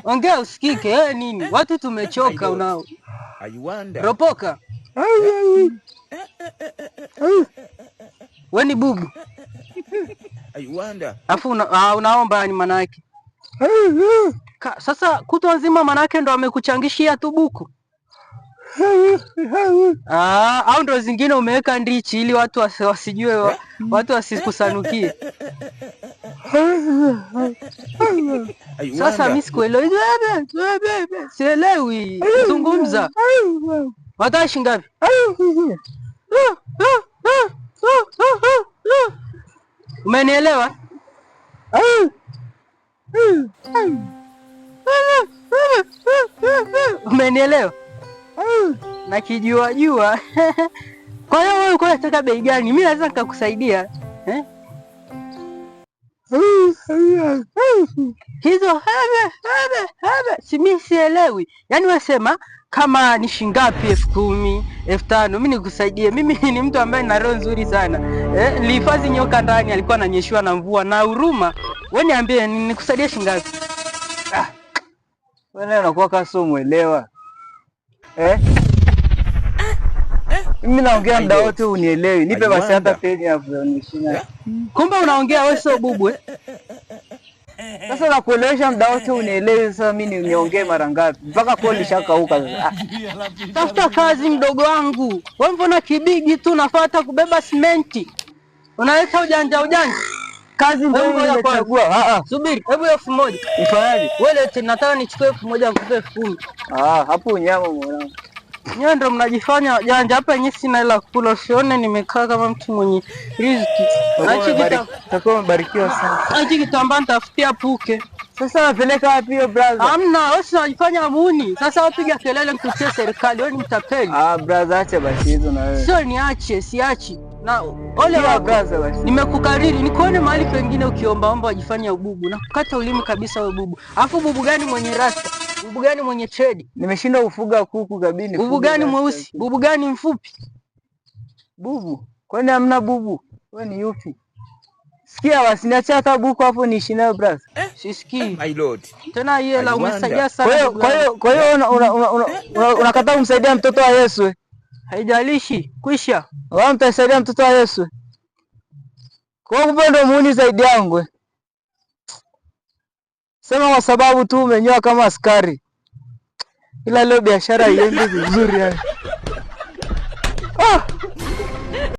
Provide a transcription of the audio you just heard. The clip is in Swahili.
Ongea usikike, nini? Watu tumechoka unao. Ropoka. Wewe ni bubu. Afu unaomba ni manake. Sasa kutwa nzima manake ndo amekuchangishia tu buku. Au ndo zingine umeweka ndichi ili watu wasijue, watu wasikusanukie. Sasa mimi sikuelewi. Sielewi. Zungumza. Wataka shilingi ngapi? Umenielewa? Umenielewa? Na kijua. Kwa hiyo wewe uko unataka bei gani? Mimi naweza nikakusaidia. Hizo si mimi sielewi. Yaani wasema kama ni shingapi 10,000, 5,000 mimi nikusaidie. Mimi ni mtu ambaye nina roho nzuri sana. Nilihifadhi nyoka ndani, alikuwa ananyeshiwa na mvua na huruma. Wewe niambie nikusaidie shingapi? Wewe unakuwa kama muelewa. Mimi naongea muda wote unielewi. Nipe basi hata peni hapo unishina. Kumbe unaongea wewe sio bubu. Sasa nakuelewesha muda wote unielewi, sasa mimi niongee mara ngapi? Mpaka koli shakauka sasa. Tafuta kazi mdogo wangu. Wewe mbona kibigi tu unafuata kubeba simenti? Unaleta ujanja. Kazi ndio nimechagua. Subiri, hebu 1,000. Ifanyaje? Wewe nataka nichukue 1,000 nikupe 10,000. Hapo unyama mwanangu. Nyewe ndo mnajifanya janja hapa, yenyewe sina hela kula. Usione nimekaa kama mtu mwenye riziki. Utakuwa mbarikiwa sana. Hichi kitambaa nitafutia puke. Sasa napeleka wapi hiyo brother? Hamna, wewe unajifanya muni. Sasa wapiga kelele mtutie serikali, wewe ni mtapeli. Brother acha basi hizo na wewe. Sio niache, siachi. Na ole wako brother basi. Nimekukariri, nikuone mahali pengine ukiombaomba wajifanya ububu. Na kukata ulimi kabisa wewe bubu. Alafu bubu gani mwenye rasta? Bubu gani mwenye trade? Nimeshinda ufuga kuku kabini. Bubu gani mweusi? Bubu gani mfupi? Bubu. Kwani hamna bubu? Wewe ni yupi? Sikia basi niacha hata buku hapo niishi nayo brother. Sisikii. My lord. Tena yeye la umesaidia sana. Kwa hiyo unakataa kumsaidia mtoto wa Yesu? Haijalishi, kwisha. Wewe mtasaidia mtoto wa Yesu? Kwa hiyo ndo muuni zaidi yangu. Sema kwa sababu tu umenyoa kama askari. Ila leo biashara iende vizuri yani.